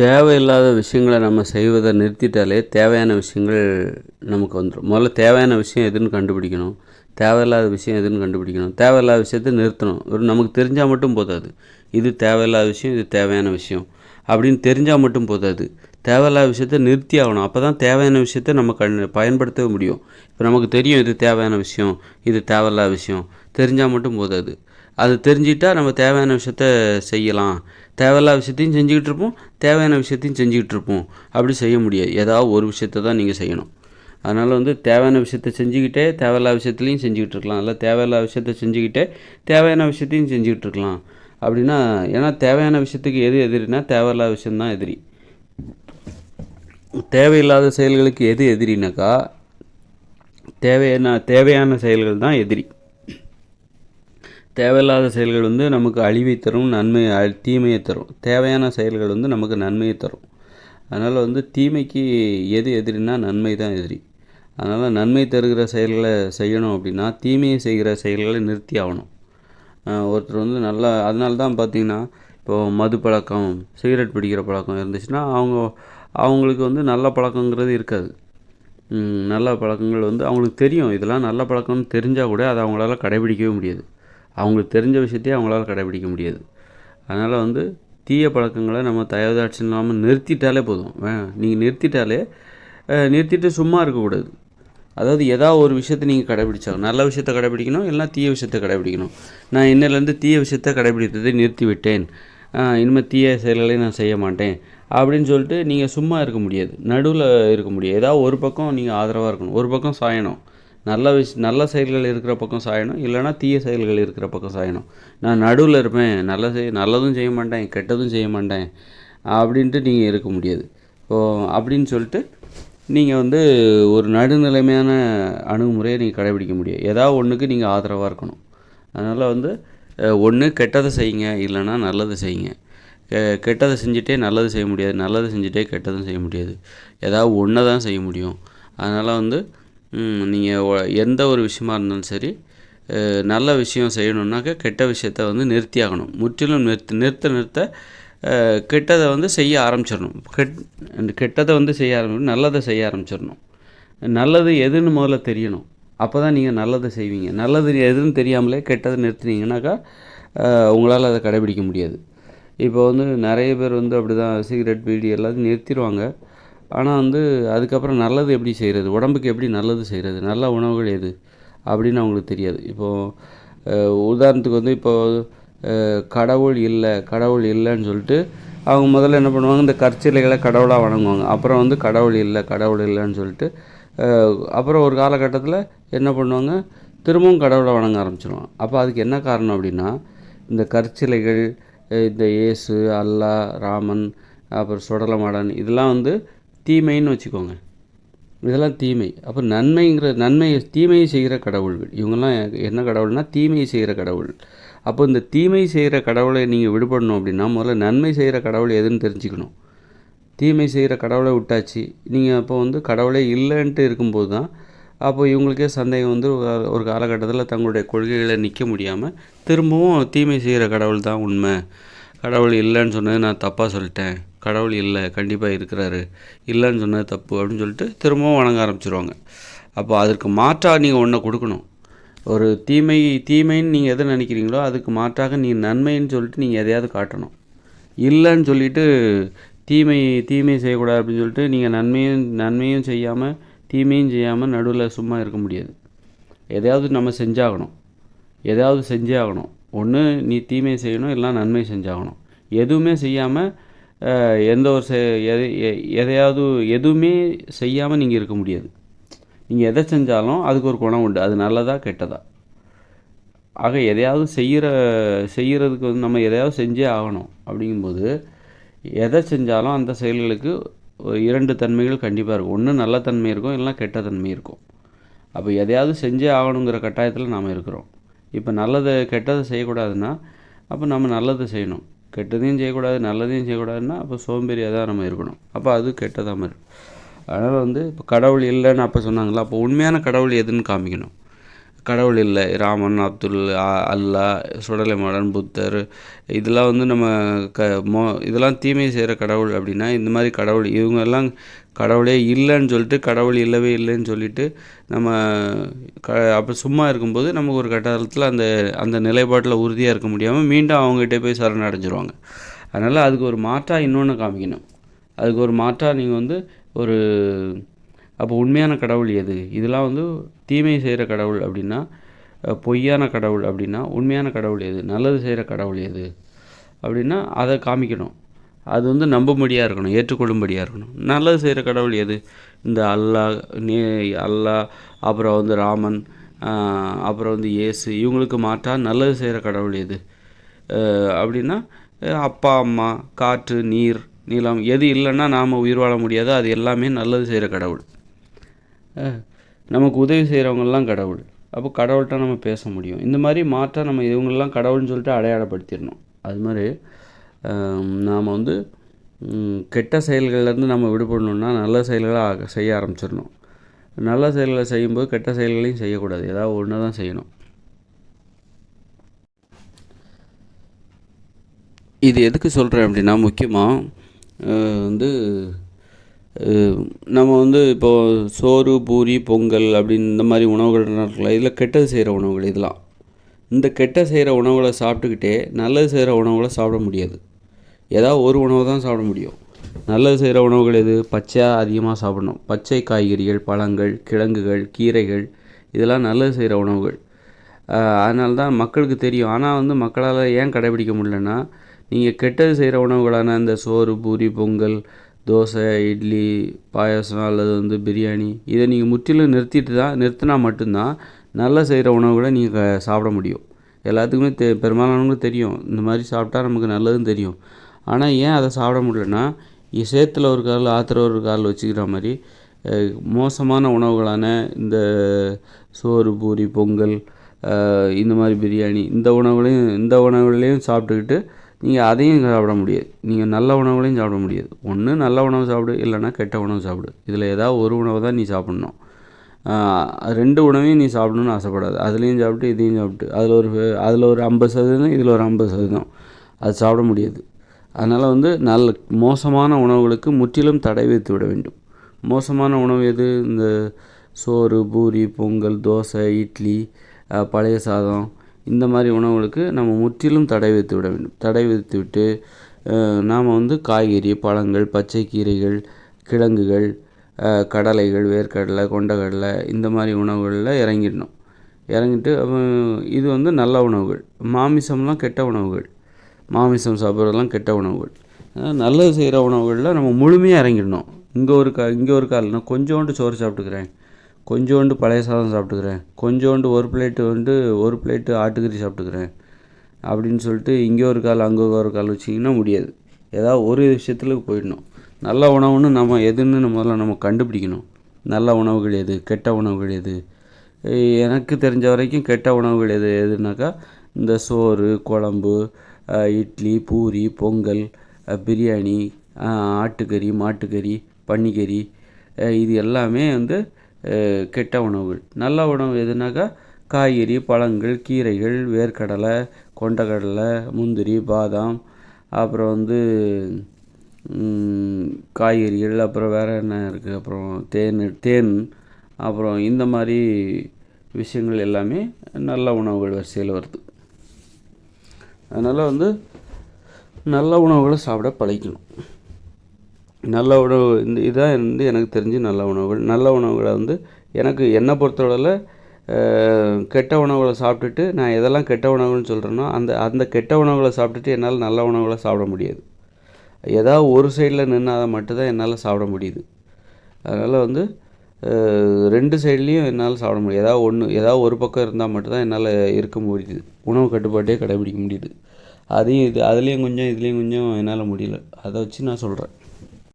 தேவையில்லாத விஷயங்களை நம்ம செய்வதை நிறுத்திட்டாலே தேவையான விஷயங்கள் நமக்கு வந்துடும். முதல்ல தேவையான விஷயம் எதுன்னு கண்டுபிடிக்கணும். தேவையில்லாத விஷயம் எதுன்னு கண்டுபிடிக்கணும். தேவையில்லாத விஷயத்தை நிறுத்தணும். நமக்கு தெரிஞ்சால் மட்டும் போதாது. இது தேவையில்லாத விஷயம், இது தேவையான விஷயம் அப்படின்னு தெரிஞ்சால் மட்டும் போதாது. தேவையில்லாத விஷயத்தை நிறுத்தி ஆகணும். அப்போ தான் தேவையான விஷயத்தை நம்ம பயன்படுத்தவே முடியும். இப்போ நமக்கு தெரியும் இது தேவையான விஷயம், இது தேவையில்லாத விஷயம், தெரிஞ்சால் மட்டும் போதாது. அது தெரிஞ்சிட்டால் நம்ம தேவையான விஷயத்த செய்யலாம். தேவையில்லாத விஷயத்தையும் செஞ்சுக்கிட்டு இருப்போம், தேவையான விஷயத்தையும் செஞ்சுக்கிட்டு இருப்போம். அப்படி செய்ய முடியாது. ஏதாவது ஒரு விஷயத்தை தான் நீங்கள் செய்யணும். அதனால் தேவையான விஷயத்த செஞ்சுக்கிட்டே தேவையில்லாத விஷயத்துலையும் செஞ்சுக்கிட்டு இருக்கலாம். இல்லை தேவையில்லாத விஷயத்த செஞ்சுக்கிட்டே தேவையான விஷயத்தையும் செஞ்சுக்கிட்டு இருக்கலாம். அப்படின்னா ஏன்னா தேவையான விஷயத்துக்கு எது எதிரினா தேவையில்லாத விஷயந்தான் எதிரி. தேவையில்லாத செயல்களுக்கு எது எதிரினாக்கா தேவையான செயல்கள் தான் எதிரி. தேவையில்லாத செயல்கள் நமக்கு அழிவை தரும், தீமையை தரும். தேவையான செயல்கள் நமக்கு நன்மையை தரும். அதனால் தீமைக்கு எது எதிரினா நன்மை தான் எதிரி. அதனால் நன்மை தருகிற செயல்களை செய்யணும் அப்படின்னா தீமையை செய்கிற செயல்களை நிறுத்தி ஆகணும். ஒருத்தர் நல்லா அதனால தான் பார்த்திங்கன்னா இப்போது மது பழக்கம், சிகரெட் பிடிக்கிற பழக்கம் இருந்துச்சுன்னா அவங்களுக்கு நல்ல பழக்கங்கிறது இருக்காது. நல்ல பழக்கங்கள் அவங்களுக்கு தெரியும். இதெல்லாம் நல்ல பழக்கம்னு தெரிஞ்சால் கூட அதை அவங்களால கடைபிடிக்கவே முடியாது. அவங்களுக்கு தெரிஞ்ச விஷயத்தையே அவங்களால கடைபிடிக்க முடியாது. அதனால் தீய பழக்கங்களை நம்ம தயவுதாட்சியம் இல்லாமல் நிறுத்திட்டாலே போதும். நீங்கள் நிறுத்திட்டு சும்மா இருக்கக்கூடாது. அதாவது ஏதாவது ஒரு விஷயத்தை நீங்கள் கடைபிடிச்சாங்க. நல்ல விஷயத்தை கடைபிடிக்கணும், இல்லைனா தீய விஷயத்தை கடைபிடிக்கணும். நான் இன்னிலேருந்து தீய விஷயத்தை கடைபிடித்ததை நிறுத்தி விட்டேன், இனிமேல் தீய செயல்களை நான் செய்ய மாட்டேன் அப்படின்னு சொல்லிட்டு நீங்கள் சும்மா இருக்க முடியாது. நடுவில் இருக்க முடியாது. ஏதாவது ஒரு பக்கம் நீங்கள் ஆதரவாக இருக்கணும், ஒரு பக்கம் சாயணும். நல்ல செயல்கள் இருக்கிற பக்கம் சாயணும், இல்லைனா தீய செயல்கள் இருக்கிற பக்கம் சாயணும். நான் நடுவில் இருப்பேன், நல்லதும் செய்ய மாட்டேன், கெட்டதும் செய்ய மாட்டேன் அப்படின்ட்டு நீங்கள் இருக்க முடியாது. அப்படின்னு சொல்லிட்டு நீங்கள் ஒரு நடுநிலைமையான அணுகுமுறையை நீங்கள் கடைபிடிக்க முடியாது. ஏதாவது ஒன்றுக்கு நீங்கள் ஆதரவாக இருக்கணும். அதனால் ஒன்று கெட்டதை செய்யுங்க, இல்லைனா நல்லதை செய்யுங்க. கெட்டதை செஞ்சுட்டே நல்லது செய்ய முடியாது, நல்லதை செஞ்சுட்டே கெட்டதும் செய்ய முடியாது. ஏதாவது ஒன்றை தான் செய்ய முடியும். அதனால் நீங்கள் எந்த ஒரு விஷயமா இருந்தாலும் சரி, நல்ல விஷயம் செய்யணுன்னாக்க கெட்ட விஷயத்த நிறுத்தி ஆகணும். முற்றிலும் நிறுத்த கெட்டதை செய்ய ஆரம்பிச்சிடணும். கெட்டதை செய்ய ஆரம்பிக்கணும், நல்லதை செய்ய ஆரம்பிச்சிடணும். நல்லது எதுன்னு முதல்ல தெரியணும். அப்போ தான் நீங்கள் நல்லதை செய்வீங்க. நல்லது எதுன்னு தெரியாமலே கெட்டதை நிறுத்தினீங்கன்னாக்கா உங்களால் அதை கடைபிடிக்க முடியாது. இப்போ நிறைய பேர் அப்படி தான் சிகரெட், பீடி எல்லாத்தையும் நிறுத்திடுவாங்க. ஆனால் அதுக்கப்புறம் நல்லது எப்படி செய்கிறது, உடம்புக்கு எப்படி நல்லது செய்கிறது, நல்ல உணவுகள் எது அப்படின்னு அவங்களுக்கு தெரியாது. இப்போது உதாரணத்துக்கு இப்போது கடவுள் இல்லைன்னு சொல்லிட்டு அவங்க முதல்ல என்ன பண்ணுவாங்க, இந்த கற்சிலைகளை கடவுளாக வணங்குவாங்க. அப்புறம் கடவுள் இல்லைன்னு சொல்லிட்டு அப்புறம் ஒரு காலகட்டத்தில் என்ன பண்ணுவாங்க, திரும்பவும் கடவுளை வணங்க ஆரம்பிச்சிடுவாங்க. அப்போ அதுக்கு என்ன காரணம் அப்படின்னா, இந்த கற்சிலைகள், இந்த இயேசு, அல்லா, ராமன், அப்புறம் சுடலமாடன் இதெல்லாம் தீமைன்னு வச்சுக்கோங்க. இதெல்லாம் தீமை. அப்போ தீமையை செய்கிற கடவுள்கள் இவங்கெல்லாம் என்ன கடவுள்னா தீமையை செய்கிற கடவுள். அப்போ இந்த தீமை செய்கிற கடவுளை நீங்கள் விடுபடணும் அப்படின்னா முதல்ல நன்மை செய்கிற கடவுள் எதுன்னு தெரிஞ்சுக்கணும். தீமை செய்கிற கடவுளை விட்டாச்சு, நீங்கள் அப்போ கடவுளே இல்லைன்ட்டு இருக்கும்போது தான் அப்போ இவங்களுக்கே சந்தேகம் ஒரு காலகட்டத்தில் தங்களுடைய கொள்கைகளை நிற்க முடியாமல் திரும்பவும் தீமை செய்கிற கடவுள் தான் உண்மை, கடவுள் இல்லைன்னு சொன்னது நான் தப்பாக சொல்லிட்டேன், கடவுள் இல்லை கண்டிப்பாக இருக்கிறாரு, இல்லைன்னு சொன்னது தப்பு அப்படின்னு சொல்லிட்டு திரும்பவும் வணங்க ஆரம்பிச்சிருவாங்க. அப்போ அதற்கு மாற்றாக நீங்கள் ஒன்றை கொடுக்கணும். ஒரு தீமைன்னு நீங்கள் எதை நினைக்கிறீங்களோ அதுக்கு மாற்றாக நீங்கள் நன்மைன்னு சொல்லிட்டு நீங்கள் எதையாவது காட்டணும். இல்லைன்னு சொல்லிவிட்டு தீமை செய்யக்கூடாது அப்படின்னு சொல்லிட்டு நீங்கள் நன்மையும் செய்யாமல் தீமையும் செய்யாமல் நடுவில் சும்மா இருக்க முடியாது. எதையாவது நம்ம செஞ்சே ஆகணும். ஒன்று நீ தீமை செய்யணும், இல்லைனா நன்மை செஞ்சாகணும். எதுவுமே செய்யாமல் எதுவுமே செய்யாமல் நீங்கள் இருக்க முடியாது. நீங்கள் எதை செஞ்சாலும் அதுக்கு ஒரு குணம் உண்டு, அது நல்லதா கெட்டதா. ஆக எதையாவது செய்கிறதுக்கு நம்ம எதையாவது செஞ்சே ஆகணும். அப்படிங்கும்போது எதை செஞ்சாலும் அந்த செயல்களுக்கு 2 தன்மைகள் கண்டிப்பாக இருக்கும். ஒன்று நல்ல தன்மை இருக்கும், இல்லைனா கெட்ட தன்மை இருக்கும். அப்போ எதையாவது செஞ்சே ஆகணுங்கிற கட்டாயத்தில் நாம் இருக்கிறோம். இப்போ கெட்டதை செய்யக்கூடாதுன்னா அப்போ நம்ம நல்லதை செய்யணும். கெட்டதையும் செய்யக்கூடாது, நல்லதையும் செய்யக்கூடாதுன்னா அப்போ சோம்பேறியாக தான் நம்ம இருக்கணும். அப்போ அது கெட்டதாக இருக்கும். அதனால் இப்போ கடவுள் இல்லைன்னு அப்போ சொன்னாங்களா, அப்போ உண்மையான கடவுள் எதுன்னு காமிக்கணும். கடவுள் இல்லை. ராமன், அல்லாஹ், சுடலைமாடன், புத்தர் இதெல்லாம் வந்து நம்ம இதெல்லாம் தீமை செய்கிற கடவுள் அப்படின்னா, இந்த மாதிரி கடவுள் இவங்கெல்லாம் கடவுளே இல்லைன்னு சொல்லிட்டு, கடவுள் இல்லவே இல்லைன்னு சொல்லிட்டு நம்ம அப்போ சும்மா இருக்கும்போது நமக்கு ஒரு கட்டத்தில் அந்த அந்த நிலைப்பாட்டில் உறுதியாக இருக்க முடியாமல் மீண்டும் அவங்ககிட்ட போய் சரணடைஞ்சிருவாங்க. அதனால் அதுக்கு ஒரு மாற்றாக இன்னொன்று காமிக்கணும். அதுக்கு ஒரு மாற்றாக நீங்கள் வந்து ஒரு அப்போ உண்மையான கடவுள் எது? இதெல்லாம் வந்து தீமை செய்கிற கடவுள் அப்படின்னா, பொய்யான கடவுள் அப்படின்னா, உண்மையான கடவுள் எது? நல்லது செய்கிற கடவுள் எது? அப்படின்னா அதை காமிக்கணும். அது வந்து நம்பும்படியாக இருக்கணும், ஏற்றுக்கொள்ளும்படியாக இருக்கணும். நல்லது செய்கிற கடவுள் எது? இந்த அல்லாஹ், அப்புறம் வந்து ராமன், அப்புறம் வந்து இயேசு, இவங்களுக்கு மாற்றாக நல்லது செய்கிற கடவுள் எது அப்படின்னா, அப்பா, அம்மா, காற்று, நீர், நிலம் எது இல்லைன்னா நாம் உயிர் வாழ முடியாது. அது எல்லாமே நல்லது செய்கிற கடவுள். நமக்கு உதவி செய்கிறவங்கெல்லாம் கடவுள். அப்போ கடவுள்கிட்ட நம்ம பேச முடியும். இந்த மாதிரி மாற்ற நம்ம இவங்களெலாம் கடவுள்னு சொல்லிட்டு அடையாளப்படுத்திடணும். அது மாதிரி நாம் வந்து கெட்ட செயல்கள்லேருந்து நம்ம விடுபடணுன்னா நல்ல செயல்களை செய்ய ஆரம்பிச்சிடணும். நல்ல செயல்களை செய்யும்போது கெட்ட செயல்களையும் செய்யக்கூடாது. ஏதாவது ஒன்று தான் செய்யணும். இது எதுக்கு சொல்கிறேன் அப்படின்னா, முக்கியமாக வந்து நம்ம வந்து இப்போது சோறு, பூரி, பொங்கல் அப்படின்னு இந்த மாதிரி உணவுகள் இருக்குல்ல, இதில் கெட்டது செய்கிற உணவுகள் இதெல்லாம். இந்த கெட்ட செய்கிற உணவுகளை சாப்பிட்டுக்கிட்டே நல்லது செய்கிற உணவுகளை சாப்பிட முடியாது. ஏதாவது ஒரு உணவு தான் சாப்பிட முடியும். நல்லது செய்கிற உணவுகள் எது? பச்சையாக அதிகமாக சாப்பிடணும். பச்சை காய்கறிகள், பழங்கள், கிழங்குகள், கீரைகள் இதெல்லாம் நல்லது செய்கிற உணவுகள். அதனால தான் மக்களுக்கு தெரியும். ஆனால் வந்து மக்களால் ஏன் கடைபிடிக்க முடியலன்னா, நீங்கள் கெட்டது செய்கிற உணவுகளான இந்த சோறு, பூரி, பொங்கல், தோசை, இட்லி, பாயாசம் அல்லது வந்து பிரியாணி இதை நீங்கள் முற்றிலும் நிறுத்தினா மட்டும்தான் நல்ல செய்கிற உணவுகளை நீங்கள் சாப்பிட முடியும். எல்லாத்துக்குமே பெரும்பாலானவங்களுக்கு தெரியும், இந்த மாதிரி சாப்பிட்டா நமக்கு நல்லதுன்னு தெரியும். ஆனால் ஏன் அதை சாப்பிட முடியலன்னா, சேத்துல ஒரு கால் ஆற்றுல ஒரு கால் வச்சுக்கிற மாதிரி மோசமான உணவுகளான இந்த சோறு, பூரி, பொங்கல், இந்த மாதிரி பிரியாணி இந்த உணவுகளையும் சாப்பிட்டுக்கிட்டு நீங்கள் அதையும் சாப்பிட முடியாது. நீங்கள் நல்ல உணவுகளையும் சாப்பிட முடியாது. ஒன்று நல்ல உணவு சாப்பிடு, இல்லைன்னா கெட்ட உணவு சாப்பிடு. இதில் ஏதாவது ஒரு உணவை தான் நீ சாப்பிட்ணும். 2 உணவையும் நீ சாப்பிடணுன்னு ஆசைப்படாது. அதுலேயும் சாப்பிட்டு இதையும் சாப்பிட்டு அதில் ஒரு 50%, இதில் ஒரு 50%, அது சாப்பிட முடியாது. அதனால் வந்து மோசமான உணவுகளுக்கு முற்றிலும் தடை வைத்து விட வேண்டும். மோசமான உணவு எது? இந்த சோறு, பூரி, பொங்கல், தோசை, இட்லி, பழைய சாதம் இந்த மாதிரி உணவுகளுக்கு நம்ம முற்றிலும் தடை வைத்து விட வேண்டும். தடை வைத்து விட்டு நாம் வந்து காய்கறி, பழங்கள், பச்சை கீரைகள், கிழங்குகள், கடலைகள், வேர்க்கடலை, கொண்டக்கடலை இந்த மாதிரி உணவுகளில் இறங்கிட்டு இது வந்து நல்ல உணவுகள். மாமிசம்லாம் கெட்ட உணவுகள். மாமிசம் சாப்பிட்றதெல்லாம் கெட்ட உணவுகள். நல்லது செய்கிற உணவுகளில் நம்ம முழுமையாக இறங்கிடணும். இங்கே ஒரு கால் நான் கொஞ்சோண்டு சோறு சாப்பிட்டுக்கிறேன், கொஞ்சோண்டு பழைய சாதம் சாப்பிட்டுக்கிறேன், கொஞ்சோண்டு ஒரு பிளேட்டு ஆட்டுக்கறி சாப்பிட்டுக்கிறேன் அப்படின்னு சொல்லிட்டு இங்கே ஒரு கால் அங்கே ஒரு கால் வச்சிங்கன்னா முடியாது. ஏதாவது ஒரு விஷயத்தில் போயிடணும். நல்ல உணவுன்னு நம்ம எதுன்னு முதல்ல நம்ம கண்டுபிடிக்கணும். நல்ல உணவுகள் எது, கெட்ட உணவுகள் எது? எனக்கு தெரிஞ்ச வரைக்கும் கெட்ட உணவுகள் எதுனாக்கா இந்த சோறு, குழம்பு, இட்லி, பூரி, பொங்கல், பிரியாணி, ஆட்டுக்கறி, மாட்டுக்கறி, பன்னிக்கறி இது எல்லாமே வந்து கெட்ட உணவுகள். நல்ல உணவு எதுனாக்கா காய்கறி, பழங்கள், கீரைகள், வேர்க்கடலை, கொண்டக்கடலை, முந்திரி, பாதாம், அப்புறம் வந்து காய்கறிகள், அப்புறம் வேறு என்ன இருக்குது, அப்புறம் தேன், அப்புறம் இந்த மாதிரி விஷயங்கள் எல்லாமே நல்ல உணவுகள் வரிசையில் வருது. அதனால் வந்து நல்ல உணவுகளை சாப்பிட பழகிக்கணும். நல்ல உணவு இதான் வந்து எனக்கு தெரிஞ்சு நல்ல உணவுகள். நல்ல உணவுகளை வந்து என்னை பொறுத்தவரையில் கெட்ட உணவுகளை சாப்பிட்டுட்டு நான் எதெல்லாம் கெட்ட உணவுகள்னு சொல்கிறேனோ அந்த கெட்ட உணவுகளை சாப்பிட்டுட்டு என்னால் நல்ல உணவுகளை சாப்பிட முடியாது. ஏதாவது ஒரு சைடில் நின்னால் மட்டும்தான் என்னால் சாப்பிட முடியுது. அதனால் வந்து 2 சைட்லேயும் என்னால் சாப்பிட முடியாது. ஏதாவது ஒரு பக்கம் இருந்தால் மட்டும்தான் என்னால் இருக்க முடியுது. உணவு கட்டுப்பாட்டே கடைபிடிக்க முடியுது. அதுலேயும் கொஞ்சம் இதுலேயும் கொஞ்சம் என்னால் முடியல. அதை வச்சு நான் சொல்கிறேன்.